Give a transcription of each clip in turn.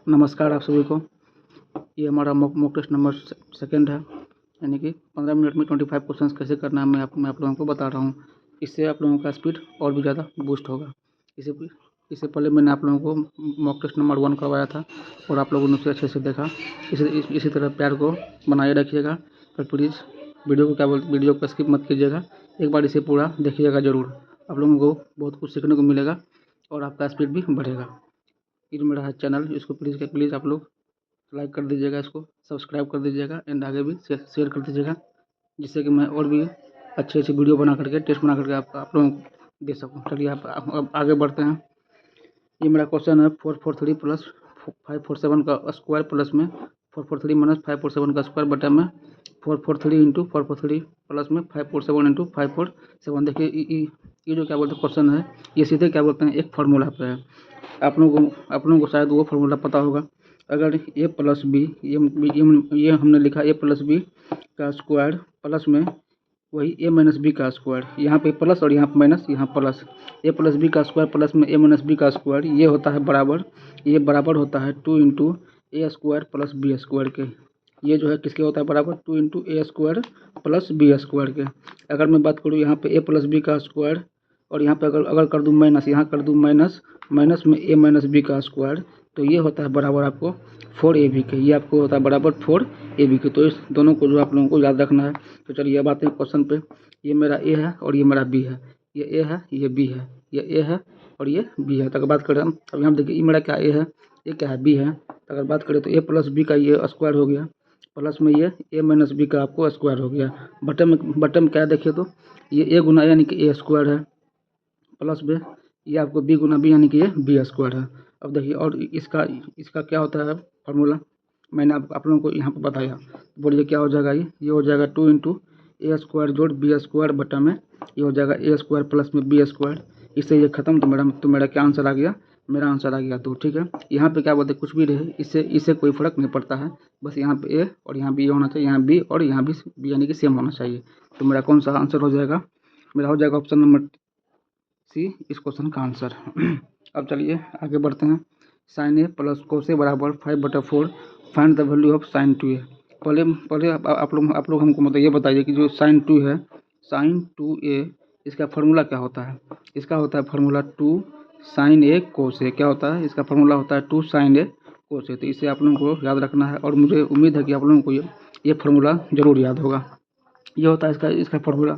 नमस्कार आप सभी को। ये हमारा मॉक टेस्ट नंबर सेकंड है, यानी कि 15 मिनट में 25 क्वेश्चंस कैसे करना है मैं आप लोगों को बता रहा हूँ। इससे आप लोगों का स्पीड और भी ज़्यादा बूस्ट होगा। इससे पहले मैंने आप लोगों को मॉक टेस्ट नंबर 1 करवाया था और आप लोगों ने उसे अच्छे से देखा। इसी तरह प्यार को बनाए रखिएगा और प्लीज़ वीडियो को स्किप मत कीजिएगा। एक बार इसे पूरा देखिएगा ज़रूर। आप लोगों को बहुत कुछ सीखने को मिलेगा और आपका स्पीड भी बढ़ेगा। ये जो मेरा है चैनल, इसको प्लीज़ आप लोग लाइक कर दीजिएगा, इसको सब्सक्राइब कर दीजिएगा एंड आगे भी शेयर कर दीजिएगा, जिससे कि मैं और भी अच्छे वीडियो बना करके टेस्ट बना करके आप लोगों को दे सकूँ। चलिए आप आगे बढ़ते हैं। ये मेरा क्वेश्चन है 443 प्लस 547 का स्क्वायर प्लस में 443 माइनस 547 का स्क्वायर बटा में 443 इंटू 443 प्लस में 547 इंटू 547। देखिए ये जो क्या बोलते हैं क्वेश्चन है, ये सीधे क्या बोलते हैं एक फार्मूला पे है। आप लोगों को शायद वो फार्मूला पता होगा। अगर ए प्लस बी ये हमने लिखा ए प्लस बी का स्क्वायर प्लस में वही ए माइनस बी का स्क्वायर, यहाँ पे प्लस और यहाँ माइनस, यहाँ प्लस ए प्लस बी का स्क्वायर प्लस में ए माइनस बी का स्क्वायर, ये होता है बराबर, ये बराबर होता है 2 इंटू ए स्क्वायर प्लस बी स्क्वायर के। ये जो है किसके होता है बराबर 2 इंटू ए स्क्वायर प्लस बी स्क्वायर के। अगर मैं बात करूँ यहाँ पे ए प्लस बी का स्क्वायर और यहाँ पे अगर कर दूँ माइनस, यहाँ कर दूँ माइनस में ए माइनस बी का स्क्वायर, तो ये होता है बराबर आपको 4ab के। ये आपको होता है बराबर 4ab के। तो इस दोनों को जो आप लोगों को याद रखना है। तो चलिए अब आते हैं क्वेश्चन पे। ये मेरा ए है और ये मेरा बी है। ये ए है, ये बी है, ये ए है और ये बी है। तो अगर बात करें हम, अब यहाँ देखिए ये मेरा क्या ए है, ये क्या है बी है। तो अगर बात करें तो ए प्लस बी का ये स्क्वायर हो गया प्लस में ये ए माइनस बी का आपको स्क्वायर हो गया। बटन में क्या देखिए तो ये ए गुना यानी कि ए स्क्वायर है प्लस में ये आपको बी गुना बी यानी कि ये बी स्क्वायर है। अब देखिए और इसका क्या होता है फार्मूला, मैंने आप लोगों को यहाँ पर बताया। बोलिए क्या हो जाएगा, ये हो जाएगा 2 इंटू ए स्क्वायर जोड़ बी स्क्वायर बटा में ये हो जाएगा ए स्क्वायर प्लस में बी स्क्वायर। इससे ये खत्म, तो मेरा क्या आंसर आ गया, मेरा आंसर आ गया 2। ठीक है, यहाँ पे क्या बोलते हैं कुछ भी रहे, इससे कोई फर्क नहीं पड़ता है। बस यहाँ पे ए और यहाँ बी होना चाहिए, यहाँ बी और यहाँ भी बी यानी कि सेम होना चाहिए। तो मेरा कौन सा आंसर हो जाएगा, मेरा हो जाएगा ऑप्शन नंबर सी इस क्वेश्चन का आंसर। अब चलिए आगे बढ़ते हैं। साइन ए प्लस कोस ए बराबर 5/4 find the value of sine 2a। पहले आप लोग हमको मतलब ये बताइए कि जो साइन 2 है, साइन 2a, इसका फार्मूला क्या होता है। इसका होता है फार्मूला 2 साइन ए कोस ए। क्या होता है इसका फार्मूला होता है 2 साइन ए कोस ए। तो इसे आप लोगों को याद रखना है और मुझे उम्मीद है कि आप लोगों को ये फार्मूला ज़रूर याद होगा। ये होता है इसका फार्मूला,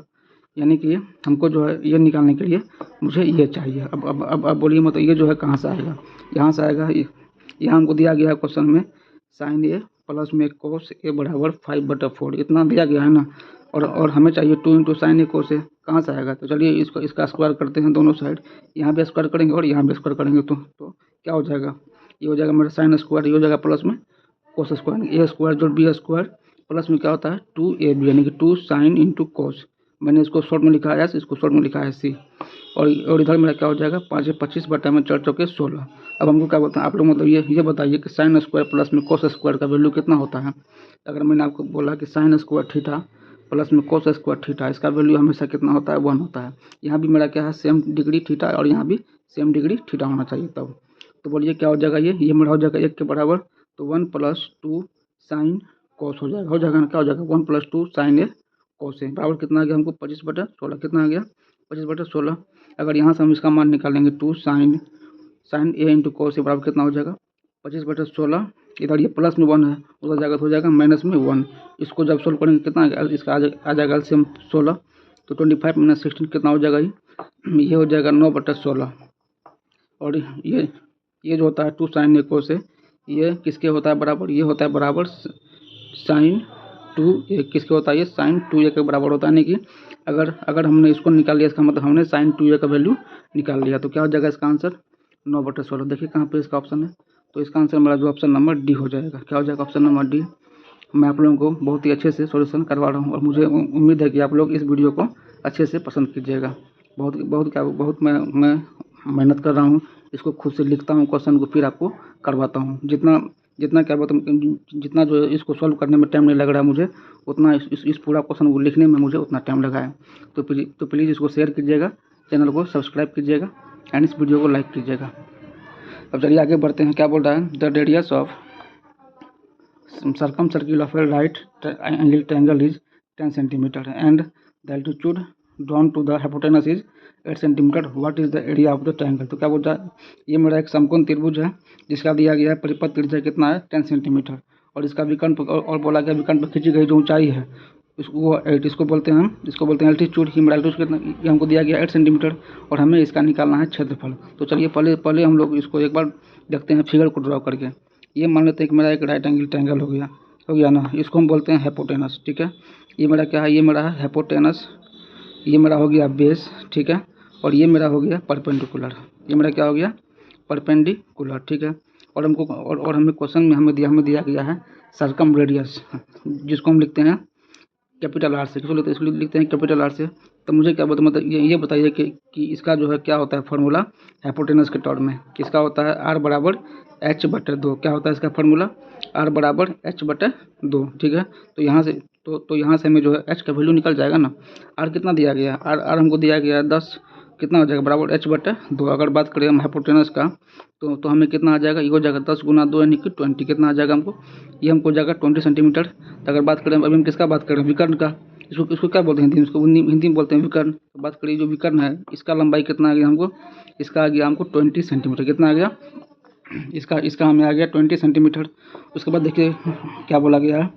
यानी कि हमको जो है ये निकालने के लिए मुझे ये चाहिए। अब बोलिए मतलब ये जो है कहाँ से आएगा, यहाँ से आएगा। यहाँ हमको दिया गया है क्वेश्चन में साइन ए प्लस में कोस ए बराबर 5/4 इतना दिया गया है ना, और हमें चाहिए 2 इंटू साइन ए कोस ए। कहाँ से आएगा, तो चलिए इसका स्क्वायर करते हैं दोनों साइड। यहाँ भी स्क्वायर करेंगे और यहाँ भी स्क्वायर करेंगे तो क्या हो जाएगा, ये हो जाएगा मेरा साइन स्क्वायर, ये हो जाएगा प्लस में कोस स्क्वायर, ए स्क्वायर जोड़ बी स्क्वायर प्लस में क्या होता है 2ab यानी कि 2 साइन इंटू कोस। मैंने इसको शॉर्ट में लिखा है एस, इसको शॉर्ट में लिखा है सी। और इधर मेरा क्या हो जाएगा 5×25 बटा में 4×4=16। अब हमको क्या बोलते हैं आप लोग मतलब ये बताइए कि साइन स्क्वायर प्लस में कोस स्क्वायर का वैल्यू कितना होता है। अगर मैंने आपको बोला कि साइन स्क्वायर थीटा प्लस में कोस स्क्वायर थीटा, इसका वैल्यू हमेशा कितना होता है 1 होता है। यहाँ भी मेरा क्या है सेम डिग्री थीटा और यहाँ भी सेम डिग्री थीटा होना चाहिए तब। तो बोलिए क्या हो जाएगा, ये मेरा हो जाएगा 1 के बराबर। तो 1 + 2 साइन कोस हो जाएगा ना, क्या हो जाएगा 1 + 2 साइन ए कोस ए बराबर कितना आ गया हमको 25/16। कितना आ गया 25/16। अगर यहाँ से हम इसका मान निकालेंगे 2 साइन ए इंटू कोस ए बराबर कितना हो जाएगा 25/16। इधर ये प्लस में 1 है, उधर जाएगा तो हो जाएगा माइनस में 1। इसको जब सोल्व करेंगे कितना इसका आ जाएगा एलसीएम 16। तो 25 - 16 कितना हो जाएगा, ये हो जाएगा 9/16। और ये जो होता है 2 साइन ए कोस ए, ये किसके होता है बराबर, ये होता है बराबर साइन 2a। किसके होता है ये साइन 2a के बराबर होता है। यानी कि अगर हमने इसको निकाल लिया, इसका मतलब हमने साइन 2a का वैल्यू निकाल लिया। तो क्या हो जाएगा इसका आंसर 9/16। देखिए कहाँ पे इसका ऑप्शन है, तो इसका आंसर मेरा जो ऑप्शन नंबर डी हो जाएगा। क्या हो जाएगा ऑप्शन नंबर डी। मैं आप लोगों को बहुत ही अच्छे से सॉल्यूशन करवा रहा हूँ और मुझे उम्मीद है कि आप लोग इस वीडियो को अच्छे से पसंद कीजिएगा। बहुत मैं मेहनत कर रहा हूँ, इसको खुद से लिखता हूँ क्वेश्चन को, फिर आपको करवाता हूँ। जितना क्या बोलते हैं, जितना जो इसको सॉल्व करने में टाइम नहीं लग रहा है मुझे, उतना इस पूरा क्वेश्चन को लिखने में मुझे उतना टाइम लगा है। तो प्लीज़ इसको शेयर कीजिएगा, चैनल को सब्सक्राइब कीजिएगा एंड इस वीडियो को लाइक कीजिएगा। अब चलिए आगे बढ़ते हैं, क्या बोल रहा है, the radius of circum circle of a right angle triangle is 10 centimetre and the altitude drawn to the hypotenuse is 8 centimetre, what is the area of the triangle. तो क्या बोलता है, ये मेरा एक समकोण त्रिभुज है जिसका दिया गया है परिपथ त्रिज्या कितना है 10 सेंटीमीटर, और इसका विकर्ण और बोला गया विकर्ण पर खींची गई जो ऊंचाई है इसको 8, इसको बोलते हैं हम, इसको बोलते हैं एल्टीट्यूड। ही मेरा एल्टीट्यूड कितना, ये हमको दिया गया 8 सेंटीमीटर और हमें इसका निकालना है क्षेत्रफल। तो चलिए पहले हम लोग इसको एक बार देखते हैं फिगर को ड्रॉ करके। ये मान लेते हैं कि मेरा एक राइट एंगल ट्रायंगल हो गया ना, इसको हम बोलते हैं हाइपोटेनस, ठीक है। ये मेरा क्या है, ये मेरा है हाइपोटेनस, ये मेरा हो गया बेस, ठीक है, और ये मेरा हो गया परपेंडिकुलर, ये मेरा क्या हो गया परपेंडिकुलर, ठीक है। और हमको और हमें क्वेश्चन में हमें दिया गया है सर्कम रेडियस, जिसको हम लिखते हैं कैपिटल आर से, किसको लिखते हैं, इसको लिखते हैं कैपिटल आर से। तो मुझे क्या बताइए, मतलब ये बताइए कि इसका जो है क्या होता है फार्मूला हाइपोटेनस के टर्म में, किसका होता है आर बराबर h/2, क्या होता है इसका फार्मूला आर बराबर h/2, ठीक है। तो यहाँ से यहाँ से हमें जो है h का वैल्यू निकल जाएगा ना। आर कितना दिया गया है, आर हमको दिया गया है 10, कितना हो जाएगा बराबर h/2। अगर बात करें हम हाइपोटेनस का तो हमें कितना आ जाएगा, ये हो जाएगा 10 × 2 यानी कि 20, कितना आ जाएगा हमको, ये हमको जाएगा 20 सेंटीमीटर। तो अगर बात करें अभी हम किसका बात करें विकर्ण का, इसको क्या बोलते हैं हिंदी में, इसको हिंदी में बोलते हैं विकर्ण। तो बात करिए जो विकर्ण है इसका लंबाई कितना आ गया हमको, इसका आ गया हमको 20 सेंटीमीटर, कितना आ गया, इसका हमें आ गया 20 सेंटीमीटर। उसके बाद देखिए क्या बोला गया है,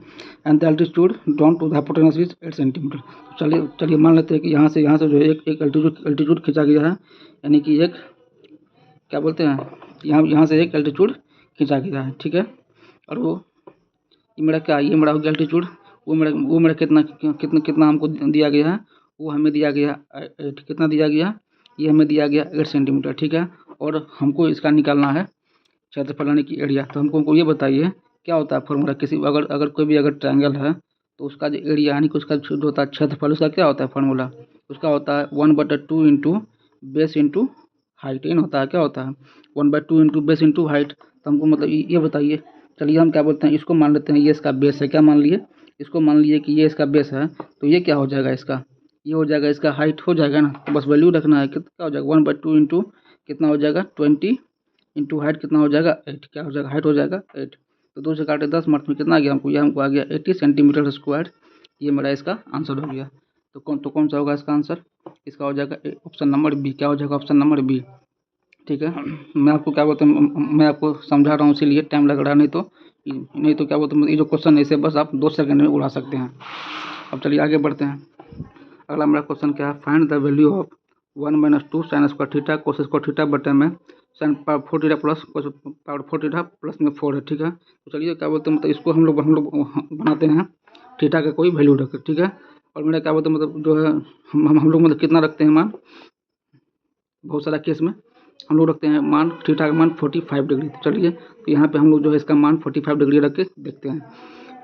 and the altitude drawn to the hypotenuse is 8 centimetre. चलिए मान लेते हैं कि यहाँ से जो है एक एल्टीट्यूड खींचा गया है, यानी कि एक क्या बोलते हैं यहाँ से एक एल्टीट्यूड खींचा गया है, ठीक है। और वो ये मेरा क्या, ये मेरा हो गया एल्टीट्यूड, वो मेरा कितना हमको दिया गया है, वो हमें दिया गया 8, कितना दिया गया, ये हमें दिया गया 8 सेंटीमीटर, ठीक है। और हमको इसका निकालना है क्षेत्रफल यानी कि एरिया। तो हमको ये बताइए क्या होता है फॉर्मूला, किसी अगर कोई भी अगर ट्रायंगल है तो उसका जो एरिया यानी कि उसका जो होता है क्षेत्रफल, उसका क्या होता है फॉर्मूला, उसका होता है 1/2 इंटू बेस इंटू हाइट, इन होता है, क्या होता है 1/2 इंटू बेस इंटू हाइट। तो हमको मतलब ये बताइए, चलिए हम क्या बोलते हैं, इसको मान लेते हैं ये इसका बेस है, क्या मान लिए, इसको मान लिए कि ये इसका बेस है, तो ये क्या हो जाएगा इसका, ये हो जाएगा इसका हाइट हो जाएगा ना। तो बस वैल्यू रखना है, कितना हो जाएगा 1/2 इंटू कितना हो जाएगा 20 इंटू हाइट कितना हो जाएगा 8, क्या हो जाएगा हाइट हो जाएगा 8। तो 2 से काटे 10, मार्क्स में कितना आ गया हमको, ये हमको आ गया 80 सेंटीमीटर स्क्वायर। ये मेरा इसका आंसर हो गया। तो कौन सा होगा इसका आंसर, इसका हो जाएगा ऑप्शन नंबर बी, क्या हो जाएगा ऑप्शन नंबर बी, ठीक है। मैं आपको क्या बोलता हूँ, मैं आपको समझा रहा हूँ इसीलिए टाइम लग रहा है, नहीं तो क्या बोलते हैं, ये जो क्वेश्चन है इसे बस आप 2 सेकंड में उड़ा सकते हैं। अब चलिए आगे बढ़ते हैं। अगला मेरा क्वेश्चन क्या है, find the value of 1 - 2 sin square theta cos square theta बटे में sin power 4 theta plus cos power 4 theta plus में 4 है, ठीक है। तो चलिए क्या बोलते हैं, मतलब इसको हम लोग बनाते हैं थीटा का कोई वैल्यू रख, ठीक है। और मेरा क्या बोलते हैं, मतलब जो है हम लोग मतलब कितना रखते हैं मान, बहुत सारा केस में हम लोग रखते हैं मान थीटा का मान 45 डिग्री। तो चलिए तो यहाँ पे हम लोग जो है इसका मान 45 डिग्री रख के देखते हैं,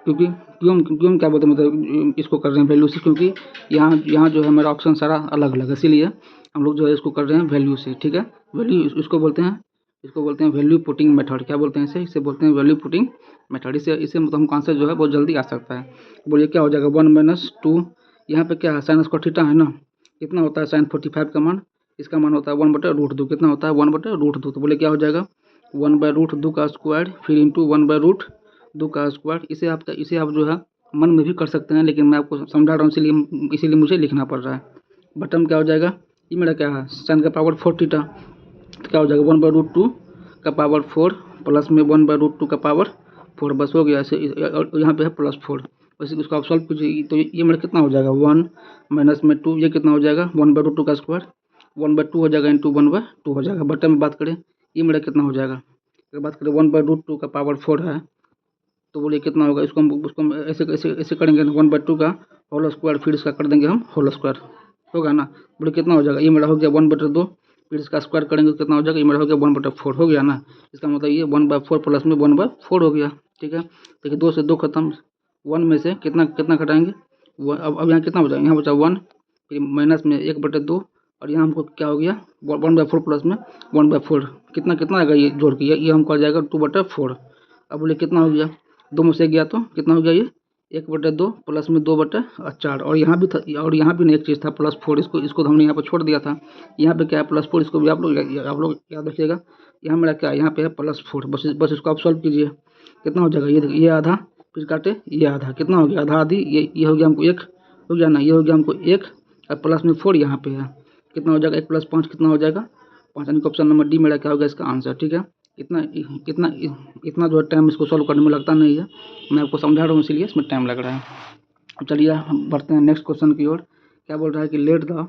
क्योंकि क्यों हम क्या बोलते हैं, मतलब इसको कर रहे हैं वैल्यू से, क्योंकि यहाँ जो है मेरा ऑप्शन सारा अलग अलग है, इसीलिए हम लोग जो है इसको कर रहे हैं वैल्यू से, ठीक है। वैल्यू इसको बोलते हैं वैल्यू पुटिंग मेथड, क्या बोलते हैं इसे बोलते हैं वैल्यू पुटिंग मेथड। इसे मतलब हमको आंसर जो है बहुत जल्दी आ सकता है। बोलिए क्या हो जाएगा 1 - 2, यहाँ पे क्या है साइन स्क्वायर थीटा है ना, कितना होता है साइन 45 का मान, इसका मान होता है 1/√2, कितना होता है 1/√2। तो बोले क्या हो जाएगा 1/√2 का स्क्वायर फिर इंटू 1/√2 का स्क्वायर। इसे आप जो है मन में भी कर सकते हैं, लेकिन मैं आपको समझा रहा हूँ इसीलिए मुझे लिखना पड़ रहा है। बटन क्या हो जाएगा, ये मेरा क्या है साइन का पावर 4 थीटा, तो क्या हो जाएगा 1/√2 का पावर 4 प्लस में 1/√2 का पावर 4, बस हो गया ऐसे। यहाँ पे है +4, वैसे उसको आप सॉल्व कीजिए। तो ये मेरा कितना हो जाएगा 1 - 2, ये कितना हो जाएगा 1/√2 का स्क्वायर 1/2 हो जाएगा इंटू 1/2 हो जाएगा। बटन में बात करें ये मेरा कितना हो जाएगा, अगर बात करें 1/√2 का पावर 4 है, तो बोलिए कितना होगा, उसको हम ऐसे करेंगे 1/2 का होल स्क्वायर फिर इसका कर देंगे हम होल स्क्वायर, होगा ना। बोलिए कितना हो जाएगा, ये मेरा हो गया 1/2 फिर इसका स्क्वायर करेंगे तो कितना हो जाएगा, ये मेरा हो गया 1/4 हो गया ना। इसका मतलब ये 1/4 प्लस में 1/4 हो गया, ठीक है। देखिए 2 से 2 खत्म, 1 में से कितना घटाएंगे, अब यहाँ कितना बचा, यहाँ बचा 1 फिर माइनस में 1/2 और यहाँ हमको क्या हो गया 1/4 प्लस में 1/4, कितना आएगा ये जोड़ के, ये हमको आ जाएगा 2/4। अब बोले कितना हो गया, 2 में से गया तो कितना हो गया ये 1/2 प्लस में 2/4, और यहाँ भी था, और यहाँ भी एक चीज़ था +4, इसको तो हमने यहाँ पर छोड़ दिया था। यहाँ पे क्या है +4, इसको भी आप लोग याद रखिएगा। यहाँ मेरा क्या है, यहाँ पे है +4, बस इसको आप सॉल्व कीजिए। कितना हो जाएगा, ये देखिए, ये आधा, फिर काटे ये आधा, कितना हो गया, आधा आधी, ये हो गया हमको 1 हो गया ना, ये हो गया हमको 1 और प्लस में 4 यहाँ पे है, कितना हो जाएगा, 1 + 5 कितना हो जाएगा 5, यानी कि ऑप्शन नंबर डी मेरा क्या होगा इसका आंसर। ठीक है, इतना इतना इतना जो है टाइम इसको सॉल्व करने में लगता नहीं है, मैं आपको समझा रहा हूँ इसीलिए इसमें टाइम लग रहा है। अब चलिए हम बढ़ते हैं नेक्स्ट क्वेश्चन की ओर। क्या बोल रहा है कि let the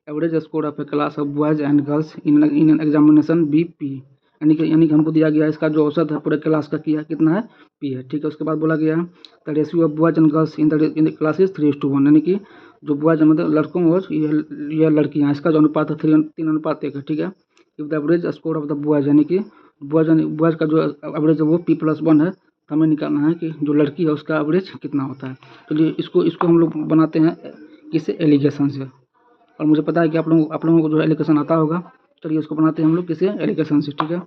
average score of a class of boys and girls in an examination be P, यानी कि हमको दिया गया है इसका जो औसत है पूरे क्लास का किया कितना है, पी है। ठीक है, उसके बाद बोला गया है the ratio of boys and girls in the class is 3:1, यानी कि जो बॉयज मतलब लड़कों और यह लड़कियाँ, इसका जो अनुपात है 3:1 है। ठीक है, if the average score of the boys, यानी कि बॉयज का जो एवरेज है वो P+1 है, तो हमें निकालना है कि जो लड़की है उसका एवरेज कितना होता है। तो इसको हम लोग बनाते हैं किससे, एलिगेशन से, और मुझे पता है कि आप लोगों को जो एलिगेशन आता होगा। चलिए उसको बनाते हैं हम लोग किससे, एलिगेशन से। ठीक है,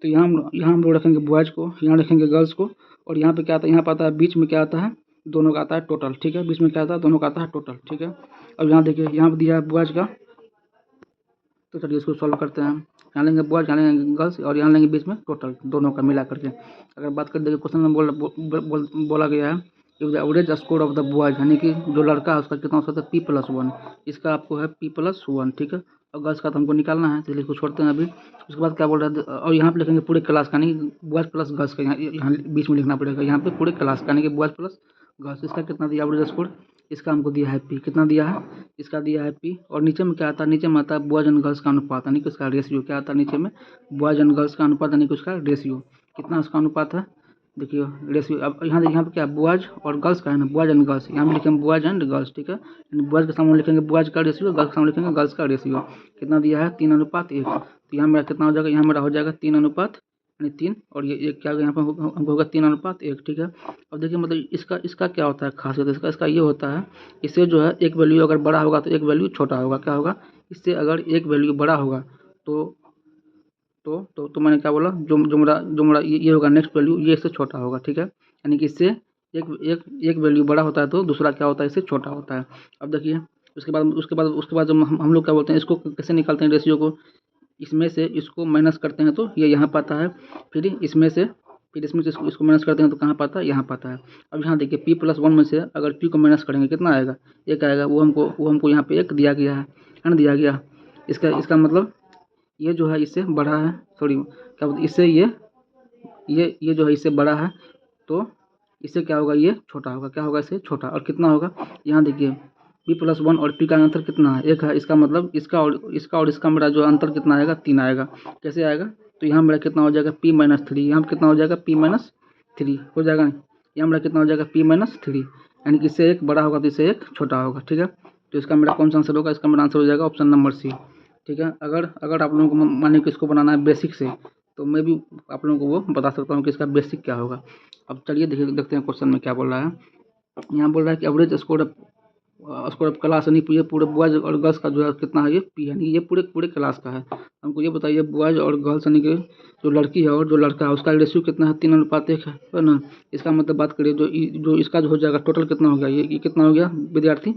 तो यहाँ हम लोग रखेंगे बॉयज़ को, यहाँ रखेंगे गर्ल्स को, और यहाँ पे क्या आता है, यहाँ पे आता है बीच में क्या आता है, दोनों का आता है टोटल। ठीक है, बीच में क्या आता है, दोनों का आता है टोटल। ठीक है, अब यहाँ देखिए, यहाँ पे दिया है बॉयज़ का, तो चलिए इसको सॉल्व करते हैं। यहाँ लेंगे बॉयज, यहाँ लेंगे गर्ल्स, और यहाँ लेंगे बीच में टोटल दोनों का मिला करके। अगर बात कर देखिए क्वेश्चन में बोला गया है कि the average score of the boys, यानी कि जो लड़का है उसका कितना हो सकता है, P+1, इसका आपको है P+1। ठीक है, और गर्ल्स का तो हमको निकालना है, चलिए इसको छोड़ते हैं अभी। उसके बाद क्या बोल रहा है, और यहाँ पे लिखेंगे पूरे क्लास का, यानी बॉयज प्लस गर्ल्स का, यहाँ बीच में लिखना पड़ेगा, यहाँ पे पूरे क्लास का, यानी कि बॉयज प्लस गर्ल्स। इसका कितना दिया एवरेज स्कोर, इसका हमको दिया है P, कितना दिया है, इसका दिया है P, और नीचे में क्या आता है, नीचे में आता है बॉयज एंड गर्ल्स का अनुपात, यानी कि उसका रेशियो क्या आता है नीचे में, बॉयज एंड गर्ल्स का अनुपात, यानी कि उसका रेशियो कितना उसका अनुपात है, देखिए रेशियो। अब यहाँ पे क्या बॉयज और गर्ल्स का है ना, बॉयज एंड गर्ल्स, यहाँ पे लिखेंगे बॉयज एंड गर्ल्स। ठीक है, यानी बॉयज के सामने लिखेंगे बॉयज का रेशियो, गर्ल्स के सामने लिखेंगे गर्ल्स का रेशियो, कितना दिया है 3:1। तो यहाँ मेरा कितना हो जाएगा, यहाँ मेरा हो जाएगा 3:1, यानी 3, और ये क्या होगा, यहाँ पर हमको होगा 3:1। ठीक है, अब देखिए मतलब इसका क्या होता है खासियत, इसका ये होता है, इससे जो है एक वैल्यू अगर बड़ा होगा तो एक वैल्यू छोटा होगा, क्या होगा, इससे अगर एक वैल्यू बड़ा होगा तो मैंने क्या बोला, जो मेरा ये होगा नेक्स्ट वैल्यू, ये इससे छोटा होगा। ठीक है, यानी कि इससे एक वैल्यू बड़ा होता है तो दूसरा क्या होता है, इससे छोटा होता है। अब देखिए उसके बाद जब हम लोग क्या बोलते हैं, इसको कैसे निकालते हैं रेशियो को, इसमें से इसको माइनस करते हैं तो ये यहाँ पर आता है, फिर इसमें से इसको माइनस करते हैं तो कहाँ पाता है, यहाँ पाता है। अब यहाँ देखिए P+1 में से अगर P को माइनस करेंगे कितना आएगा, 1 आएगा, वो हमको यहाँ पे 1 दिया गया है ना, दिया गया। इसका मतलब ये जो है इससे बड़ा है, सॉरी क्या बोलते, इससे ये जो है इससे बड़ा है, तो इससे क्या होगा, ये छोटा होगा, क्या होगा, इससे छोटा। और कितना होगा, यहाँ देखिए P+1 और P का अंतर कितना है, 1 है, इसका मतलब इसका और इसका मेरा जो अंतर कितना आएगा, 3 आएगा। कैसे आएगा, तो यहाँ मेरा कितना हो जाएगा P-3, यहाँ कितना हो जाएगा P-3 हो जाएगा, नहीं यहाँ मेरा कितना हो जाएगा P-3, यानी कि इससे 1 बड़ा होगा तो इससे 1 छोटा होगा। ठीक है, तो इसका मेरा कौन सा आंसर होगा, इसका मेरा आंसर हो जाएगा ऑप्शन नंबर सी। ठीक है, अगर आप लोगों को मानिए कि इसको बनाना है बेसिक से, तो मैं भी आप लोगों को वो बता सकता हूँ कि इसका बेसिक क्या होगा। अब चलिए देखते हैं क्वेश्चन में क्या बोल रहा है। यहाँ बोल रहा है कि एवरेज स्कोर ऑफ क्लास, यानी ये पूरे बॉयज और गर्ल्स का जो है कितना है, ये P, यानी ये पूरे क्लास का है। हमको ये बताइए बॉयज और गर्ल्स, यानी कि जो लड़की है और जो लड़का है उसका रेशियो कितना है, 3:1 है ना। इसका मतलब बात करिए जो इसका जो हो जाएगा टोटल कितना हो गया, ये कितना हो गया विद्यार्थी,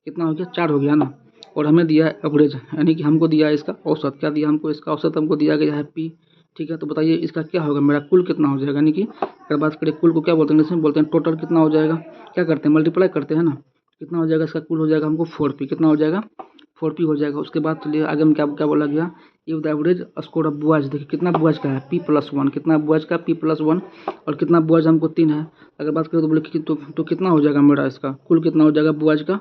कितना हो गया, 4 हो गया ना। और हमें दिया है एवरेज, यानी कि हमको दिया है इसका औसत, क्या दिया हमको, इसका औसत हमको दिया गया है P। ठीक है, तो बताइए इसका क्या होगा, मेरा कुल कितना हो जाएगा, यानी कि अगर बात करें कुल को क्या बोलते हैं, इसमें बोलते हैं टोटल कितना हो जाएगा, क्या करते हैं, मल्टीप्लाई करते हैं ना, कितना हो जाएगा, इसका कुल हो जाएगा हमको 4P, कितना हो जाएगा 4P हो जाएगा। उसके बाद चलिए आगे में क्या बोला गया, if the average score of boys, देखिए कितना बॉयज का है P+1, कितना बॉयज का P+1, और कितना बॉयज हमको 3 है। अगर बात करें तो बोले कि तो कितना हो जाएगा मेरा, इसका कुल कितना हो जाएगा बॉयज का,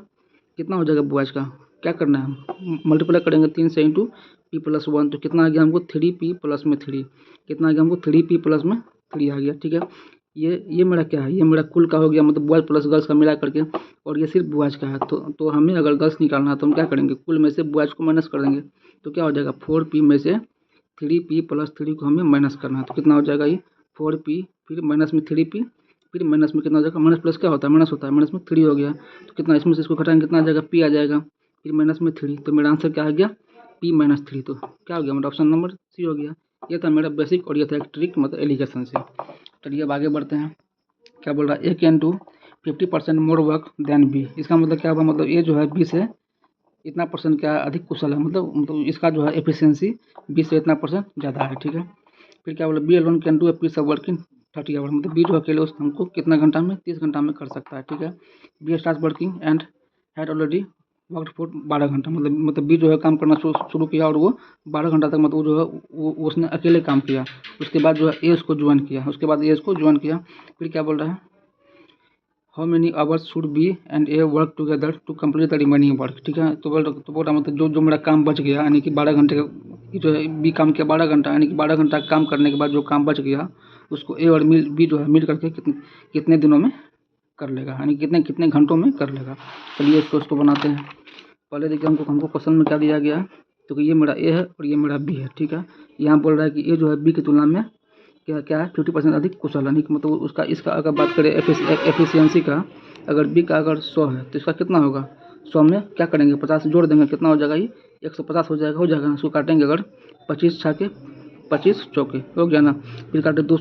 कितना हो जाएगा बॉयज का, क्या करना है, मल्टीप्लाई करेंगे 3 से इंटू P+1, तो कितना आ गया हमको 3P प्लस में 3, कितना आ गया हमको 3P प्लस में 3 आ गया। ठीक है, ये मेरा क्या है, ये मेरा कुल का हो गया, मतलब बॉयज प्लस गर्ल्स का मिला करके, और ये सिर्फ बॉयज का है। तो हमें अगर गर्ल्स निकालना है तो हम क्या करेंगे, कुल में से बॉयज को माइनस कर देंगे, तो क्या हो जाएगा 4P में से 3P प्लस 3 को हमें माइनस करना है, तो कितना हो जाएगा ये 4P, फिर माइनस में 3P, फिर माइनस में कितना हो जाएगा, माइनस प्लस क्या होता है, माइनस होता है, माइनस में 3 हो गया, तो कितना इसमें से इसको घटाएंगे कितना आ जाएगा, P आ जाएगा, फिर माइनस में 3, तो मेरा आंसर क्या आ गया P-3, तो क्या हो गया मेरा ऑप्शन नंबर सी हो गया। ये था मेरा बेसिक, और ये था एक ट्रिक, मतलब एलिगेशन से। चलिए अब आगे बढ़ते हैं। क्या बोल रहा है, A can do 50% more work than B, इसका मतलब क्या होगा, मतलब ये जो है B से इतना परसेंट क्या अधिक कुशल है, मतलब इसका जो है एफिशिएंसी B से इतना % ज़्यादा है। ठीक है, फिर क्या बोला, B alone can do a piece of work in 30 hour, मतलब बी जो अकेले उस काम को कितना घंटा में, 30 घंटा में कर सकता है, ठीक है। B start working and had already work for 12 घंटा, मतलब बी जो है काम करना शुरू किया और वो 12 घंटा तक मतलब वो जो है वो उसने अकेले काम किया। उसके बाद जो है ए उसको ज्वाइन किया, उसके बाद ए उसको ज्वाइन किया। फिर क्या बोल रहा है, how many hours should B and A work together to complete the remaining work, ठीक है। तो बोल रहा मतलब जो मेरा काम बच गया, यानी कि 12 घंटे का जो है बी काम किया 12 घंटा, यानी कि 12 घंटा काम करने के बाद जो काम बच गया उसको ए और बी जो है मिल करके कितने दिनों में कर लेगा, यानी कितने कितने घंटों में कर लेगा। चलिए उसको बनाते हैं। पहले देखिए हमको क्वेश्चन में क्या दिया गया है, तो ये मेरा ए है और ये मेरा बी है, ठीक है। यहाँ बोल रहा है कि ए जो है बी की तुलना में क्या क्या है 50% अधिक कुशल, यानी कि मतलब उसका इसका अगर बात करें एफिशिएंसी का, अगर बी का अगर 100 है तो इसका कितना होगा, 100 में क्या करेंगे 50 जोड़ देंगे, कितना हो जाएगा ये 150 हो जाएगा ना। उसको काटेंगे अगर 25 छाके 25 चौके हो गया ना। फिर काटे 2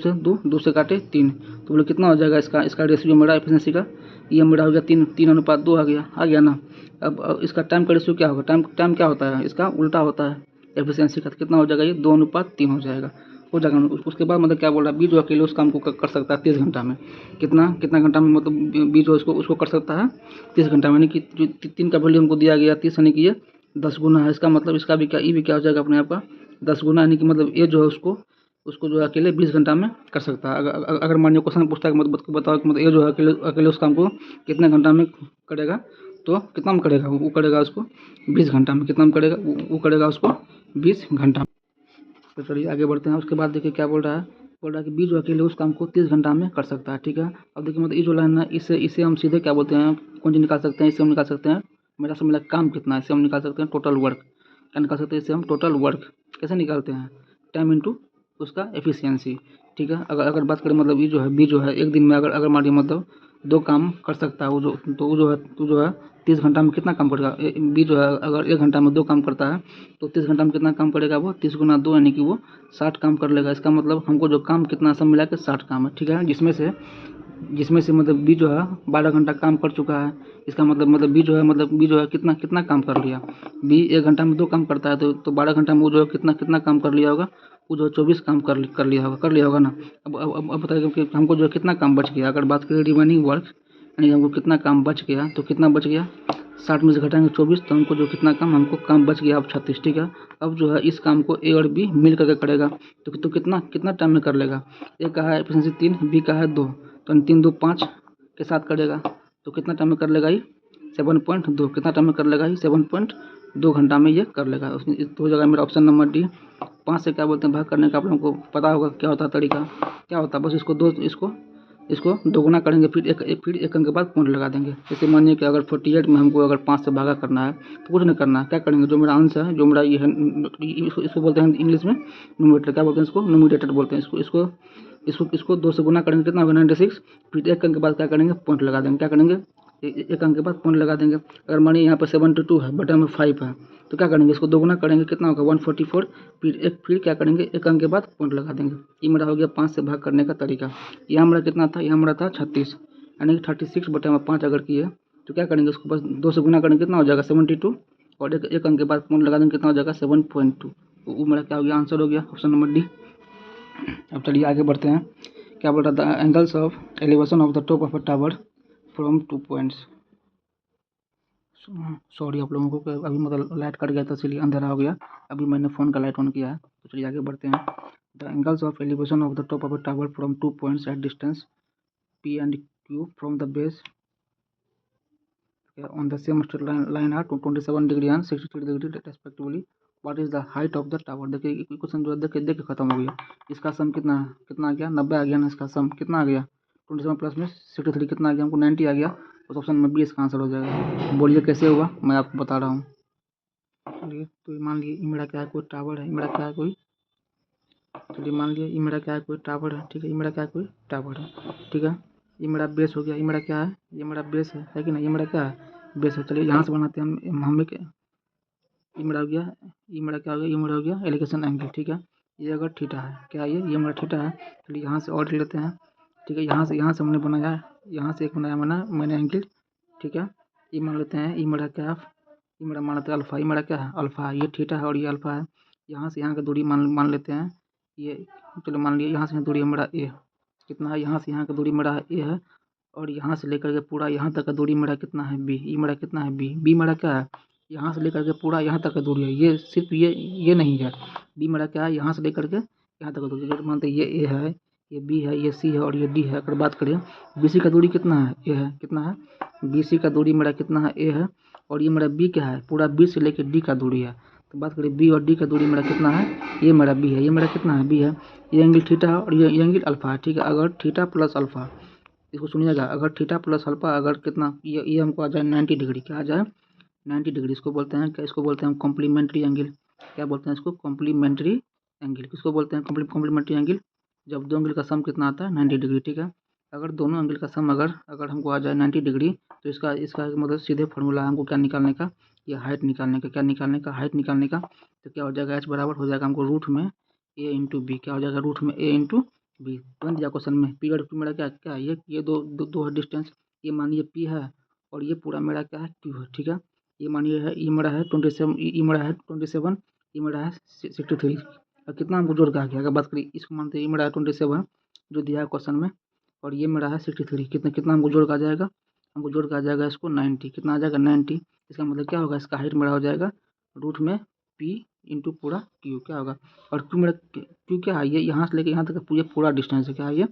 से काटे 3, तो बोले कितना हो जाएगा इसका रेशियो मेरा एफिशिएंसी का, ये मेरा हो गया 3:2 आ गया ना। अब इसका टाइम का रेशियो क्या होगा, टाइम क्या होता है, इसका उल्टा होता है एफिशिएंसी का, तो कितना हो जाएगा ये 2:3 हो जाएगा। उसके बाद मतलब क्या बोल रहा है, बी जो अकेले उस काम को कर सकता है 30 घंटा में, कितना घंटा में, मतलब बी जो उसको कर सकता है 30 घंटा में, यानी कि जो 3 का वैल्यू हमको दिया गया 30, यानी कि ये 10 गुना है। इसका मतलब इसका भी क्या, ये भी क्या हो जाएगा अपने आप का 10 गुना, यानी कि मतलब ये जो है उसको जो है अकेले 20 घंटा में कर सकता है। अगर मान लो क्वेश्चन पूछता है कि मतलब बताओ कि मतलब ये जो है अकेले उस काम को कितने घंटा में करेगा, तो कितना में करेगा, वो करेगा उसको 20 घंटा में, कितना में करेगा वो करेगा उसको 20 घंटा। तो चलिए आगे बढ़ते हैं। उसके बाद देखिए क्या बोल रहा है कि बी जो अकेले उस काम को 30 घंटा में कर सकता है, ठीक है। अब देखिए मतलब ये जो लाइन है इसे हम सीधे क्या बोलते हैं, कौन चीज निकाल सकते हैं, इससे हम निकाल सकते हैं मेरा से मिला काम कितना है, इससे हम निकाल सकते हैं टोटल वर्क। क्या निकाल सकते हैं इससे हम, टोटल वर्क कैसे निकालते हैं, टाइम इंटू उसका एफिशिएंसी, ठीक है। अगर बात करें मतलब ये जो है बी जो है एक दिन में अगर मान लीजिए मतलब 2 काम कर सकता है, वो जो है 30 घंटा में कितना काम करेगा, बी जो है अगर 1 घंटा में 2 काम करता है तो 30 घंटा में कितना काम करेगा, वो 30 गुना 2 यानी कि वो 60 काम कर लेगा। इसका मतलब हमको जो काम कितना सब मिला के 60 काम है, ठीक है। जिसमें से मतलब बी जो है 12 घंटा काम कर चुका है। इसका मतलब बी जो है कितना कितना काम कर लिया, बी 1 घंटा में 2 काम करता है तो 12 घंटा में वो जो है कितना कितना काम कर लिया होगा, वो जो 24 काम कर लिया होगा ना। अब बताइए कि हमको जो है कितना काम बच गया, अगर बात करें रिमेनिंग वर्क, यानी हमको कितना काम बच गया, तो कितना बच गया 60 में से घटाएंगे 24, तो हमको जो कितना काम बच गया अब 36, ठीक है। अब जो है इस काम को ए और बी मिल करके करेगा, तो कितना कितना टाइम में कर लेगा, ए का है एफिशिएंसी 3, बी का है 2, तो 3 2 5 के साथ करेगा, तो कितना टाइम में कर लेगा ये 7.2, कितना टाइम में कर लेगा ये 7.2 घंटा में ये कर लेगा। उसमें तो हो जाएगा मेरा ऑप्शन नंबर डी। 5 से क्या बोलते हैं भाग करने का, आप लोगों को पता होगा क्या होता है तरीका, क्या होता है, बस इसको दोगुना करेंगे, फिर एक अंक के बाद पॉइंट लगा देंगे। जैसे मानिए कि अगर 48 में हमको अगर 5 से भागा करना है तो कुछ नहीं करना है, क्या करेंगे, जो मेरा आंसर है, जो मेरा ये है, इसको बोलते हैं इंग्लिश में न्यूमरेटर, क्या बोलते हैं इसको, न्यूमरेटर बोलते हैं इसको 2 से गुना करेंगे, कितना होगा 96, फिर एक अंक के बाद क्या करेंगे पॉइंट लगा देंगे, क्या करेंगे एक अंक के बाद पॉइंट लगा देंगे। अगर मानिए यहाँ पर 72 है बटा में 5 है, तो क्या करेंगे इसको दोगुना करेंगे, कितना होगा 144, फिर क्या करेंगे एक अंक के बाद पॉइंट लगा देंगे। ये मेरा हो गया 5 से भाग करने का तरीका। यहाँ मेरा कितना था, यहाँ मेरा था 36, यानी कि 36 बटा में 5 अगर किए तो क्या करेंगे उसको बस 2 से गुना करेंगे, कितना हो जाएगा 72, और एक अंक के बाद पॉइंट लगा देंगे, कितना हो जाएगा 7.2। वो मेरा क्या हो गया, आंसर हो गया ऑप्शन नंबर डी। अब चलिए आगे बढ़ते हैं। क्या बोल रहा था, angles of elevation of the top of a tower from 2 points. Sorry आप लोगों को अभी मतलब लाइट कट गया था इसलिए अंधेरा हो गया, अभी मैंने फ़ोन का लाइट ऑन किया है। तो चलिए आगे बढ़ते हैं। The angles of elevation of the top of a tower from 2 points at distance P and Q from the base on the same straight line are 27 degree and 63 degree respectively. What is the height of the tower? देखिए question जो है देख खत्म हो गया। इसका सम कितना आ गया 90 आ गया ना, इसका सम कितना आ गया 27 प्लस में 63 कितना आ गया हमको 90 आ गया, उस ऑप्शन में बी इसका आंसर हो जाएगा। बोलिए कैसे हुआ, मैं आपको बता रहा हूँ। चलिए तो मान लीजिए ये मेरा क्या है, कोई टावर है, मेरा क्या है कोई, चलिए मान लीजिए ये मेरा क्या है कोई टावर है, ठीक है, ये मेरा क्या है कोई टावर है, ठीक है। ये मेरा बेस हो गया, ये मेरा क्या है, ये मेरा बेस है कि नहीं, ये मेरा क्या है बेस है। चलिए यहाँ से बनाते हैं हम क्या, ये मेरा हो गया, ये मेरा क्या हो गया, ये मेरा हो गया एलिवेशन एंगल, ठीक है। ये अगर थीटा है, क्या ये मेरा थीटा है। चलिए यहाँ से और लेते हैं, ठीक है। यहाँ से हमने बनाया, यहाँ से एक बनाया मैंने एंगल, ठीक है। ये मान लेते हैं, ये मेरा क्या है, ये मेरा मान लेते हैं अल्फा, ये मेरा क्या है अल्फा है, ये थीटा है और ये अल्फा है। यहाँ से यहाँ की दूरी मान लेते हैं, ये चलो मान लिया यहाँ से दूरी मेरा ए कितना है, यहाँ से यहाँ का दूरी मेरा ए है, और यहाँ से लेकर के पूरा यहाँ तक का दूरी मेरा कितना है बी। ये मेरा कितना है बी मेरा क्या है, यहाँ से लेकर के पूरा यहाँ तक का दूरी है। ये सिर्फ ये नहीं है, बी मेरा क्या है, यहाँ से लेकर के यहाँ तक का दूरी। जैसे मानते ये ए है, ये बी है, ये सी है और ये डी है। अगर बात करें बी सी का दूरी कितना है, ए है, कितना है बी सी का दूरी मेरा कितना है ए है, और ये मेरा बी क्या है, पूरा बी से लेकर डी का दूरी है। तो बात करें बी और डी का दूरी मेरा कितना है, ये मेरा बी है, ये मेरा कितना है बी है। ये एंगल थीटा है और ये एंगल अल्फा है, ठीक है। अगर थीटा प्लस अल्फा, इसको सुनिएगा, अगर थीटा प्लस अल्फा अगर कितना ये हमको आ जाए 90 डिग्री, क्या आ जाए 90 डिग्री। इसको बोलते हैं क्या, इसको बोलते हैं कॉम्प्लीमेंट्री एंगल। क्या बोलते हैं इसको, कॉम्प्लीमेंट्री एंगल। किसको बोलते हैं कॉम्प्लीमेंट्री एंगल, जब दो एंगल का सम कितना आता है 90 डिग्री, ठीक है। अगर दोनों एंगल का सम अगर हमको आ जाए 90 डिग्री, तो इसका मतलब सीधे फार्मूला हमको क्या निकालने का, ये हाइट निकालने का, क्या निकालने का, हाइट निकालने का। तो क्या हो जाएगा, एच बराबर हो जाएगा हमको रूट में ए इंटू बी। क्या हो जाएगा, रूट में ए इंटू बी। बन दिया क्वेश्चन में। पी और क्यू मेरा क्या क्या है, ये दो है डिस्टेंस। ये मानिए पी है और ये पूरा मेरा क्या है क्यू है, ठीक है। ये मानिए है, ये मेरा है 27, ये मेरा है 27, ये मेरा है 63। और कितना हमको जोड़ के आ गया, अगर बात करिए इसको मानते हैं, ये मेरा है 27 जो दिया है क्वेश्चन में, और ये मेरा है 63। कितना कितना हमको जोड़ के आ जाएगा, हमको जोड़ के आ जाएगा इसको 90। कितना आ जाएगा 90। इसका मतलब क्या होगा, इसका हाइट मेरा हो जाएगा रूट में पी इंटू पूरा क्यू, क्या होगा। और क्यू मेरा क्यू क्या है, ये यहाँ से लेकर यहाँ तक का ये पूरा डिस्टेंस है, क्या है ये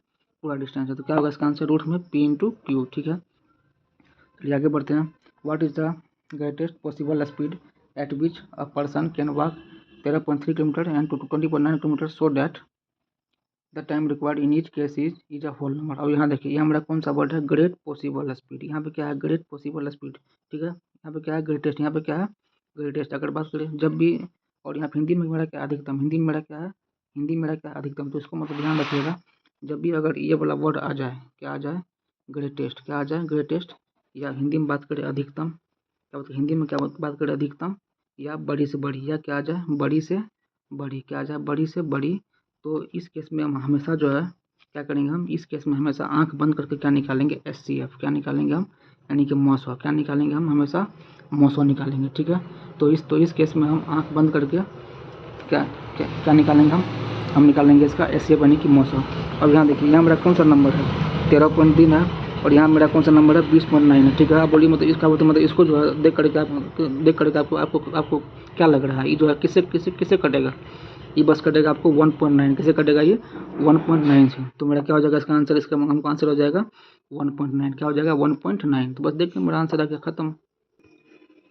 पूरा डिस्टेंस है। तो क्या होगा इसका आंसर, रूट में पी इंटू क्यू, ठीक है। चलिए आगे बढ़ते हैं। What is the greatest possible speed at which a person can walk 13.3 kilometre and 20.9 kilometre, so that the time required in each case is a whole number. और यहाँ देखिए, यहाँ मेरा कौन सा वर्ड है, ग्रेट पॉसिबल स्पीड। यहाँ पे क्या है, ग्रेट पॉसिबल स्पीड, ठीक है। यहाँ पे क्या है, ग्रेटेस्ट। यहाँ पे क्या है, ग्रेटेस्ट। अगर बात करें जब भी, और यहाँ पे हिंदी में मेरा क्या अधिकतम, हिंदी में मेरा क्या है, हिंदी में मेरा क्या अधिकतम। तो इसको मतलब ध्यान रखिएगा, जब भी अगर ये वाला वर्ड आ जाए, क्या आ जाए, ग्रेटेस्ट, क्या आ जाए ग्रेटेस्ट, या हिंदी में बात करें अधिकतम, क्या बोलते हिंदी में क्या बात करें अधिकतम, या बड़ी से बड़ी, या क्या आ जाए बड़ी से बड़ी, क्या आ जाए बड़ी से बड़ी। तो इस केस में हम हमेशा जो है क्या करेंगे, हम इस केस में हमेशा आंख बंद करके क्या निकालेंगे, SCF, क्या निकालेंगे हम, यानी कि मौसो, क्या निकालेंगे हम हमेशा मौसो निकालेंगे, ठीक है। तो इस केस में हम आंख बंद करके क्या क्या क्या निकालेंगे, हम निकालेंगे इसका SCF यानी कि मौसो। अब यहाँ देखिए, यहाँ मेरा कौन सा नंबर है, 13.3 है, और यहाँ मेरा कौन सा नंबर है, 20.9 है, ठीक है। आप बोलिए मतलब इसका मतलब इसको जो है देख करके आपको क्या लग रहा है, ये जो है किससे कटेगा, ये बस कटेगा आपको 1.9। किसे कटेगा, ये 1.9 से। तो मेरा क्या हो जाएगा इसका आंसर, इसका हमको आंसर हो जाएगा 1.9। क्या हो जाएगा 1.9। तो बस देखिए मेरा आंसर आ गया, खत्म।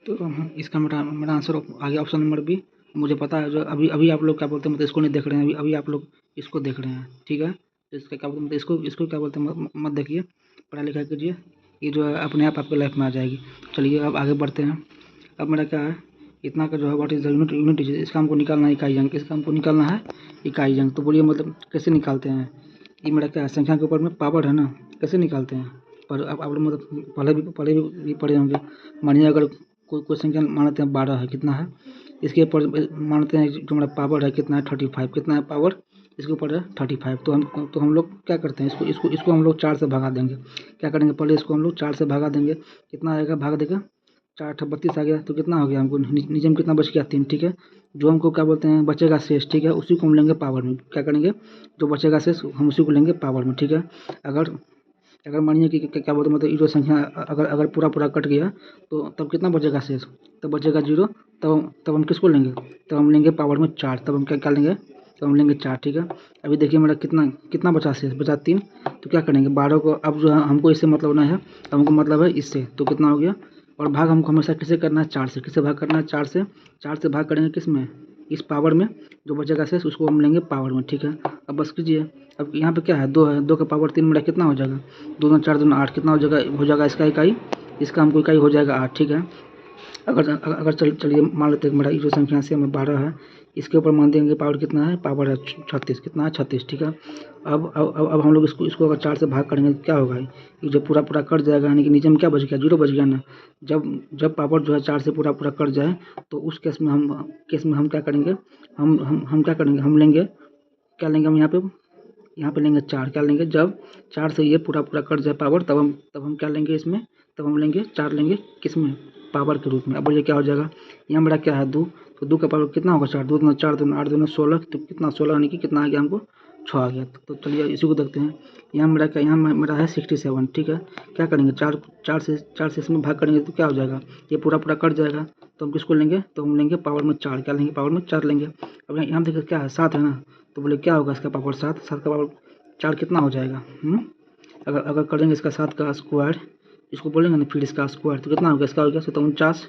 तो इसका मेरा आंसर आ गया ऑप्शन नंबर बी। मुझे पता है जो अभी आप लोग क्या बोलते हैं, मतलब इसको नहीं देख रहे हैं, अभी आप लोग इसको देख रहे हैं, ठीक है। तो इसका क्या बोलते हैं, मतलब इसको क्या बोलते हैं, मत देखिए, पढ़ाई लिखाई कीजिए, ये जो है अपने आप आपके लाइफ में आ जाएगी। चलिए अब आगे बढ़ते हैं। अब मेरा क्या है, इतना का जो है what is the unit is, इसका हमको निकालना है इकाई अंक, इसका हमको निकालना है इकाई अंक। तो बोलिए मतलब कैसे निकालते हैं, ये मेरा क्या है, संख्या के ऊपर में पावर है ना, कैसे निकालते हैं। पर अब आप लोग मतलब पहले भी पढ़े होंगे। मानिए अगर कोई संख्या मानते हैं 12 है, कितना है, इसके ऊपर मानते हैं जो मेरा पावर है कितना है 35, कितना है पावर, इसके ऊपर है 35। तो हम लोग क्या करते हैं, इसको हम लोग 4 से भगा देंगे। क्या करेंगे, पहले इसको हम लोग 4 से भगा देंगे। कितना आएगा, भाग देगा 4 × 32 आ गया। तो कितना हो गया, हमको नीचे में कितना बच गया 3, ठीक है। जो हमको क्या बोलते हैं बचेगा शेष, ठीक है, उसी को हम लेंगे पावर में। क्या करेंगे, जो बचेगा शेष हम उसी को लेंगे पावर में, ठीक है। अगर मानिए कि क्या बोलते हैं मतलब ये जो संख्या अगर पूरा कट गया, तो तब कितना बचेगा शेष, तब बचेगा 0। तब हम किसको लेंगे, तब हम लेंगे पावर में 4। तब हम क्या लेंगे, तब हम लेंगे 4, ठीक है। अभी देखिए मेरा कितना बचा शेष, बचा 3। तो क्या करेंगे 12 को, अब जो है हमको इससे मतलब नहीं है, हमको मतलब है इससे। तो कितना हो गया, और भाग हमको हमेशा किससे करना है, 4 से। किससे भाग करना है, 4 से। 4 से भाग करेंगे किस में, इस पावर में, जो बचेगा शेष उसको हम लेंगे पावर में, ठीक है। अब बस कीजिए, अब यहाँ पे क्या है 2 है, 2 का पावर 3 मेरा कितना हो जाएगा, 2 दूना 4 दूना 8, कितना हो जाएगा इसका इकाई, इसका हमको इकाई हो जाएगा 8, ठीक है। अगर चलिए मान लेते हैं मेरा ये जो संख्या से हमें 12 है, इसके ऊपर मान देंगे पावर कितना है, पावर है 36, कितना है 36, ठीक है। अब हम लोग इसको अगर 4 से भाग करेंगे तो क्या होगा, ये जो पूरा कट जाएगा, यानी कि नीचे में क्या बच गया, 0 बच गया ना। जब पावर जो है 4 से पूरा कट जाए, तो उस केस में हम क्या करेंगे, हम क्या करेंगे, हम लेंगे, क्या लेंगे हम यहाँ पे लेंगे 4। क्या लेंगे, जब 4 से ये पूरा कट जाए पावर, तब हम क्या लेंगे इसमें, तब हम लेंगे 4 लेंगे किस में, पावर के रूप में। अब बोलिए क्या हो जाएगा, यहाँ मेरा क्या है 2, तो 2 का पावर कितना होगा 4, 2 दूना 4, 2 8 दूना 16, तो कितना 16 यानी कि कितना आ गया हमको 6 आ गया। तो चलिए इसी को देखते हैं। यहाँ मेरा क्या, यहाँ मेरा है 67, ठीक है। क्या करेंगे, 4 से इसमें भाग करेंगे तो क्या हो जाएगा, ये पूरा कट जाएगा। तो हम किसको लेंगे, तो हम लेंगे पावर में 4, क्या लेंगे, पावर में 4 लेंगे। अब यहाँ देखिए क्या है 7 है ना, तो बोले क्या होगा इसका पावर 7, 7 का पावर 4 कितना हो जाएगा। अगर करेंगे इसका 7 का स्क्वायर, इसको बोलेंगे ना फिर इसका स्क्वायर, तो कितना हो गया, इसका हो गया 49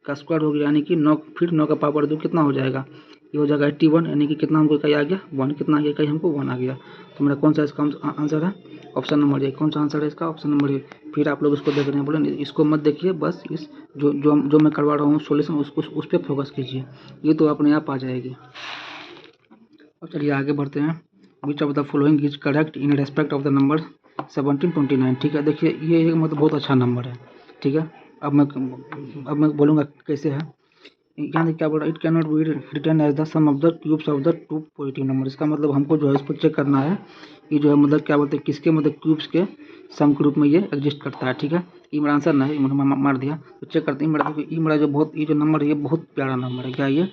का स्क्वायर हो गया, यानी कि 9, फिर 9 का पावर 2 कितना हो जाएगा, ये हो जाएगा 81, यानी कि कितना हमको इकाई आ गया 1, कितना आ गया इकाई हमको 1 आ गया। तो मेरा कौन सा इसका आंसर है, ऑप्शन नंबर ए। कौन सा आंसर है इसका, ऑप्शन नंबर ए। फिर आप लोग इसको देख रहे हैं, बोले इसको मत देखिए, बस इस जो मैं करवा रहा हूँ सोल्यूशन उस पर फोकस कीजिए, ये तो अपने आप आ जाएगी। और चलिए आगे बढ़ते हैं। Which of the following is correct in respect of the number 1729, ठीक है। देखिए ये मतलब बहुत अच्छा नंबर है, ठीक है। अब मैं बोलूँगा कैसे है। यहाँ देखिए क्या बोल रहा है, it can not be written as the sum of the cubes of the 2 positive number. इसका मतलब हमको जो है इसको चेक करना है, ये जो है मतलब क्या बोलते हैं, किसके मतलब क्यूब्स के सम के रूप में ये एग्जिस्ट करता है, ठीक है। ये मेरा आंसर ना है, मार दिया। तो चेक करते हैं, मेरा जो बहुत, ये जो नंबर है ये बहुत प्यारा नंबर है। क्या ये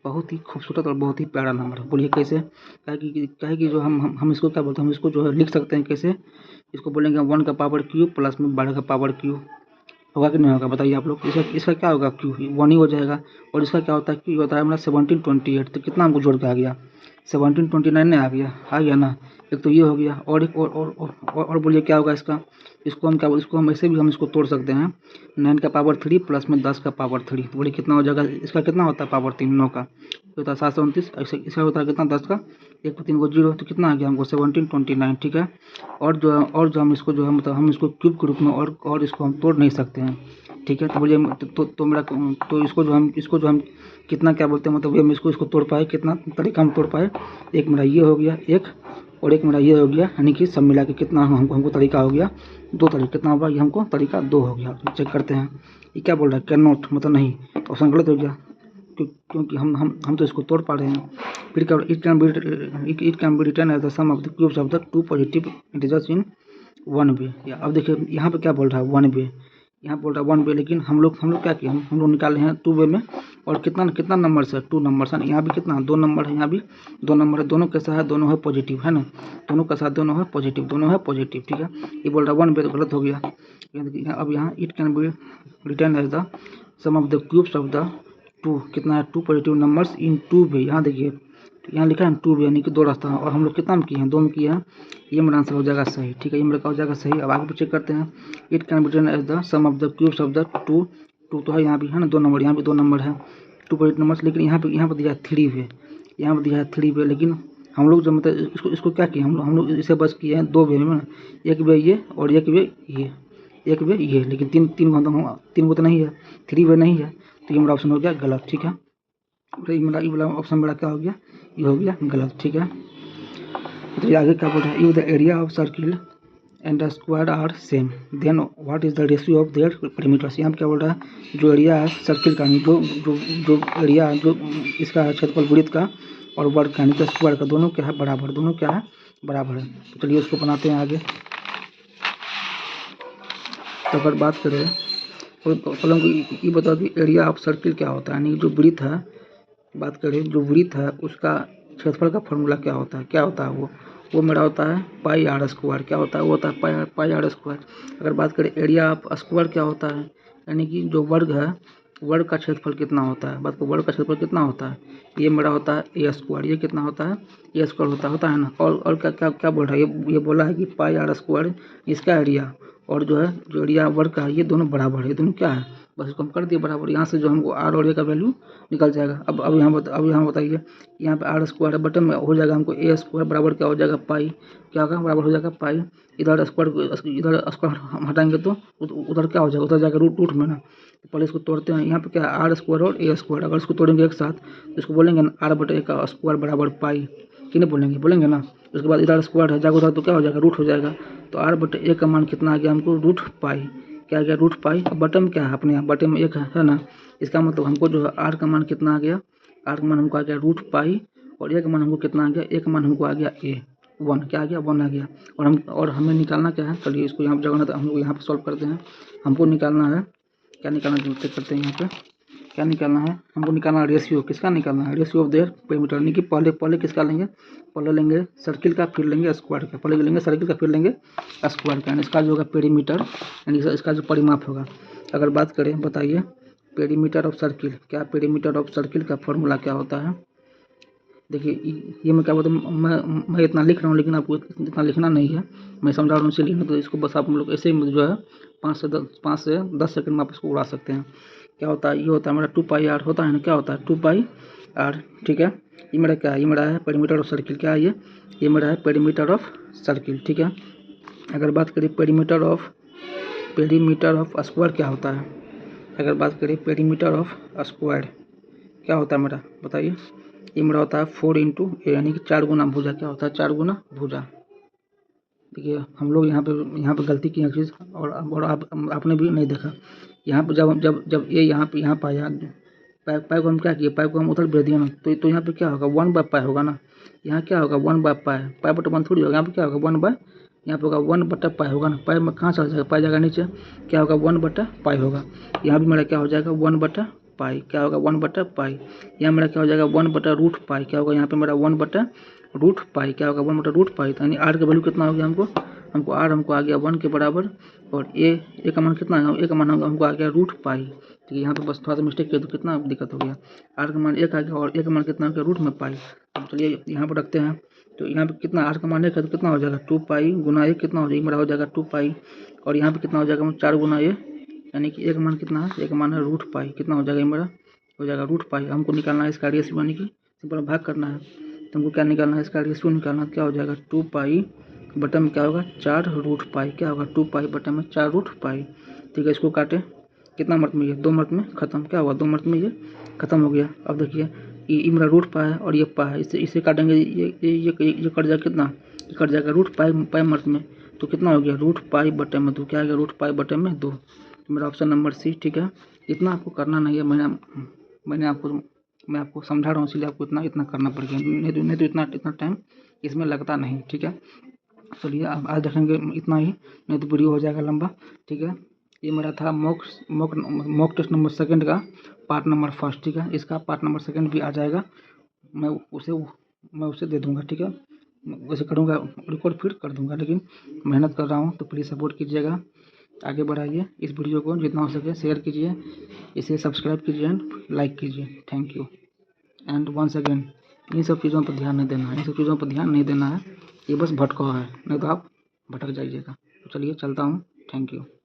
बहुत ही खूबसूरत और बहुत ही प्यारा नंबर है। बोलिए कैसे, क्या कि जो हम इसको क्या बोलते हैं, हम इसको जो है लिख सकते हैं कैसे, इसको बोलेंगे 1 का पावर क्यूब प्लस में 12 का पावर क्यूब, होगा कि नहीं होगा बताइए आप लोग। इसका क्या होगा, क्यू 1 ही हो जाएगा। और इसका क्या होता है, क्यू होता है हमारा 1728, तो कितना हमको जोड़ के आ गया 1729 ने आ गया ना। एक तो ये हो गया, और एक और बोलिए क्या होगा इसका, इसको हम क्या बोल, इसको हम ऐसे भी हम इसको तोड़ सकते हैं, 9 का पावर 3 प्लस में 10 का पावर 3, तो बोलिए कितना हो जाएगा, इसका कितना होता है पावर 3, 9 का होता है 729, इसका होता है कितना 10 का, 1 को 3 को 0, तो कितना आ गया हमको 1729, ठीक है। और जो हम इसको जो है मतलब हम इसको क्यूब के रूप में और इसको हम तोड़ नहीं सकते हैं, ठीक है। तो बोलिए तो मेरा तो इसको जो हम कितना क्या बोलते हैं, मतलब हम इसको तोड़ पाए, कितना तरीका हम तोड़ पाए, एक मेरा ये हो गया एक, और एक मेरा ये हो गया, यानी कि सब मिला के कितना हमको तरीका हो गया 2 तरीका, कितना होगा ये हमको तरीका 2 हो गया। चेक करते हैं ये क्या बोल रहा है, कैन नॉट मतलब नहीं, तो ऑप्शन गलत हो गया, क्योंकि हम तो इसको तोड़ पा रहे हैं। फिर क्या, it can be written as the sum of the cubes of the 2 positive integers in 1 way. अब देखिए यहाँ पे क्या बोल रहा है 1 वे, यहाँ बोल रहा है 1 वे, लेकिन हम लोग क्या किए, हम लोग निकाले हैं 2 वे में, और कितना नंबर है 2 नंबर है, यहाँ भी कितना 2 नंबर है, यहाँ भी 2 नंबर है, दोनों कैसा है, दोनों है पॉजिटिव है ना, दोनों का साथ दोनों है पॉजिटिव, ठीक है। ये बोल रहा है 1 वे, तो गलत हो गया। अब यहाँ it can be written as the sum of the cubes of the 2, कितना है 2 पॉजिटिव नंबर्स इन 2 वे। यहाँ देखिए यहाँ लिखा है 2 वे, यानी कि 2 रास्ता है, और हम लोग कितना में किए हैं 2 में किए हैं, ये मेरा आंसर हो जाएगा सही, ठीक है। ये मेरा क्या हो जाएगा सही। अब आगे चेक करते हैं, it can be written as the sum of the cubes of the 2 तो है, यहाँ भी है ना 2 नंबर, यहाँ भी 2 नंबर है 2 पॉजिटिव नंबर्स, लेकिन यहाँ पे दिया है 3 वे, यहाँ पे दिया है 3 वे, लेकिन हम लोग जो मतलब इसको क्या किए, हम लोग इसे बस किए हैं 2 वे में, एक वे ये और एक वे ये, लेकिन तीन को तो नहीं है, 3 वे नहीं है, तो ये मेरा ऑप्शन हो गया गलत, ठीक है। तो ये वाला ऑप्शन मेरा क्या हो गया, ये हो गया गलत, ठीक है। तो ये आगे क्या बोल रहा है, if the area of circle and the square are same then what is the ratio of their perimeters. यहाँ क्या बोल रहा है, जो एरिया है सर्किल का, जो एरिया है, जो इसका है क्षेत्रफल वृत्त का और वर्ग का यानी कि स्क्वायर का, दोनों क्या है बराबर, दोनों क्या है बराबर है। तो चलिए उसको बनाते हैं आगे। तो अगर बात करें तो पहले हमको ये बताओ कि एरिया ऑफ सर्किल क्या होता है, यानी जो वृत्त है, बात करें जो वृत्त है उसका क्षेत्रफल का फॉर्मूला क्या होता है, वो मेरा होता है पाई आर स्क्वायर। क्या होता है, वो होता है पाई आर स्क्वायर। अगर बात करें एरिया ऑफ स्क्वायर क्या होता है, यानी कि जो वर्ग है, वर्ग का क्षेत्रफल कितना होता है, बात को वर्ग का क्षेत्रफल कितना होता है, ये मेरा होता है ए स्क्वायर। ये कितना होता है, ए स्क्वायर होता है ना। और क्या बोल रहा है, ये बोला है कि पाई आर स्क्वायर इसका एरिया और जो है जो एरिया वर्ग का है, ये दोनों बराबर है, दोनों क्या है, बस इसको हम कर दिए बराबर। यहाँ से जो हमको आर और ए का वैल्यू निकल जाएगा। अब यहाँ बताइए, यहाँ पे आर स्क्वायर है, बटन में हो जाएगा हमको ए स्क्वायर बराबर क्या हो जाएगा पाई, क्या होगा बराबर हो जाएगा पाई। इधर स्क्वायर हम हटाएंगे तो उधर क्या हो जाएगा, उधर जाएगा रूट में ना। तो पहले इसको तोड़ते हैं, यहाँ पे क्या है आर स्क्वायर और ए स्क्वायर, अगर इसको तोड़ेंगे एक साथ तो इसको बोलेंगे ना आर बटे ए का स्क्वायर बराबर पाई, कि नहीं बोलेंगे ना। उसके बाद इधर स्क्वायर है जाएगा उधर तो क्या हो जाएगा रूट हो जाएगा। तो आर बटे ए का मान कितना आ गया हमको रूट पाई, क्या आ गया रूट पाई। अब बटन में क्या है, अपने यहाँ बटन में 1 है ना, इसका मतलब हमको जो है आर का मान कितना आ गया, आर का मान हमको आ गया रूट पाई, और ए का मान हमको कितना आ गया, ए का मान हमको आ गया ए 1, क्या आ गया 1 आ गया। और हमें निकालना क्या है, चलिए इसको यहाँ जगह तो हम लोग यहाँ पे सॉल्व करते हैं। हमको निकालना है, क्या निकालना चेक करते हैं यहाँ पे। क्या निकालना है हमको, निकालना रेशियो, किसका निकालना है, रेशियो ऑफ देयर पेरीमीटर, यानी कि पहले किसका लेंगे, पहले लेंगे सर्किल का, फिर लेंगे स्क्वायर का, पहले लेंगे सर्किल का फिर लेंगे स्क्वायर का, यानी इसका जो होगा पेरीमीटर, यानी इसका जो परिमाप होगा। अगर बात करें, बताइए पेरीमीटर ऑफ सर्किल, क्या पेरीमीटर ऑफ सर्किल का फॉर्मूला क्या होता है। देखिए ये मैं क्या बोलता हूँ, मैं इतना लिख रहा हूँ लेकिन आपको इतना लिखना नहीं है, मैं समझा रहा हूँ इसीलिए, तो इसको बस आप लोग ऐसे ही जो है 5 से 10 सेकंड में आप इसको उड़ा सकते हैं। क्या होता है, ये होता है मेरा 2πr होता है ना, क्या होता है 2πr, ठीक है। ये मेरा क्या है, ये मेरा है पेरीमीटर ऑफ सर्किल, क्या है ये मेरा है पेरीमीटर ऑफ सर्किल, ठीक है। अगर बात करें पेरीमीटर ऑफ स्क्वायर क्या होता है, अगर बात करें पेरीमीटर ऑफ स्क्वायर क्या होता है मेरा, बताइए। ये मेरा होता है 4 इंटू ए, यानी कि 4 गुना भुजा, क्या होता है 4 गुना भुजा। देखिए हम लोग यहाँ पे गलती की चीज़, और आपने भी नहीं देखा, यहाँ पे जब ए यहाँ पे आया, पाई को हम क्या किए, पाई को हम उधर भेज दिए ना, तो यहाँ पे क्या होगा 1/π होगा ना, यहाँ क्या होगा 1/π, π/1 थोड़ी होगा, यहाँ पे क्या होगा 1/, यहाँ पे होगा 1/π होगा ना, पाई में कहाँ चला जाएगा, पाई जाएगा नीचे, क्या होगा 1/π होगा। यहाँ भी मेरा क्या हो जाएगा 1/π, क्या होगा 1/π, यहाँ मेरा क्या हो जाएगा 1/√π, क्या होगा यहाँ पे मेरा 1/√π, क्या होगा 1/√π। यानी आर का वैल्यू कितना हो गया हमको आर हमको आ गया 1 के बराबर, और ए का मान कितना है, ए का मान हमको आ गया √π। ठीक है, यहाँ पे बस थोड़ा सा मिस्टेक किया तो कितना दिक्कत हो गया, आर का मान 1 आ गया और ए का मान कितना हो गया √π। अब चलिए यहाँ पर रखते हैं, तो यहाँ पे कितना आर का मान 1 है तो कितना हो जाएगा 2π गुना ए, कितना हो जाएगा मेरा हो जाएगा 2π, और यहाँ पे कितना हो जाएगा 4 गुना ए, यानी कि ए का मान कितना है, ए का मान है √π, कितना हो जाएगा मेरा हो जाएगा √π। हमको निकालना है इसका रेशियो, यानी कि सिंपल भाग करना है, तो हमको क्या निकालना है, इसका रेशियो निकालना, क्या हो जाएगा 2π बटा में क्या होगा 4√π, क्या होगा 2π बटा में 4√π। ठीक है, इसको काटे, कितना मर्त में, ये 2 मर्त में खत्म, क्या हुआ 2 मर्त में ये खत्म हो गया। अब देखिए ये मेरा √π है और ये π है, इसे काटेंगे, ये कट जाएगा, कितना ये कट जाएगा √π मर्त में, तो कितना हो गया √π बटे में 2, क्या आ गया √π बटे में 2, मेरा ऑप्शन नंबर सी। ठीक है, इतना आपको करना नहीं है, मैं आपको समझा रहा हूँ, इसलिए आपको इतना करना पड़ गया, नहीं तो इतना टाइम इसमें लगता नहीं। ठीक है, चलिए अब आज देखेंगे इतना ही, नहीं तो वीडियो हो जाएगा लंबा। ठीक है, ये मेरा था मॉक टेस्ट नंबर 2 का पार्ट नंबर 1। ठीक है, इसका पार्ट नंबर 2 भी आ जाएगा, मैं उसे दे दूंगा। ठीक है, वैसे करूँगा रिकॉर्ड फिर कर दूंगा, लेकिन मेहनत कर रहा हूँ, तो प्लीज़ सपोर्ट कीजिएगा, आगे बढ़ाइए इस वीडियो को, जितना हो सके शेयर कीजिए, इसे सब्सक्राइब कीजिए एंड लाइक कीजिए। Thank you and once again, इन सब चीज़ों पर ध्यान नहीं देना है, ये बस भटकाव है, नहीं तो आप भटक जाइएगा। तो चलिए चलता हूँ, थैंक यू।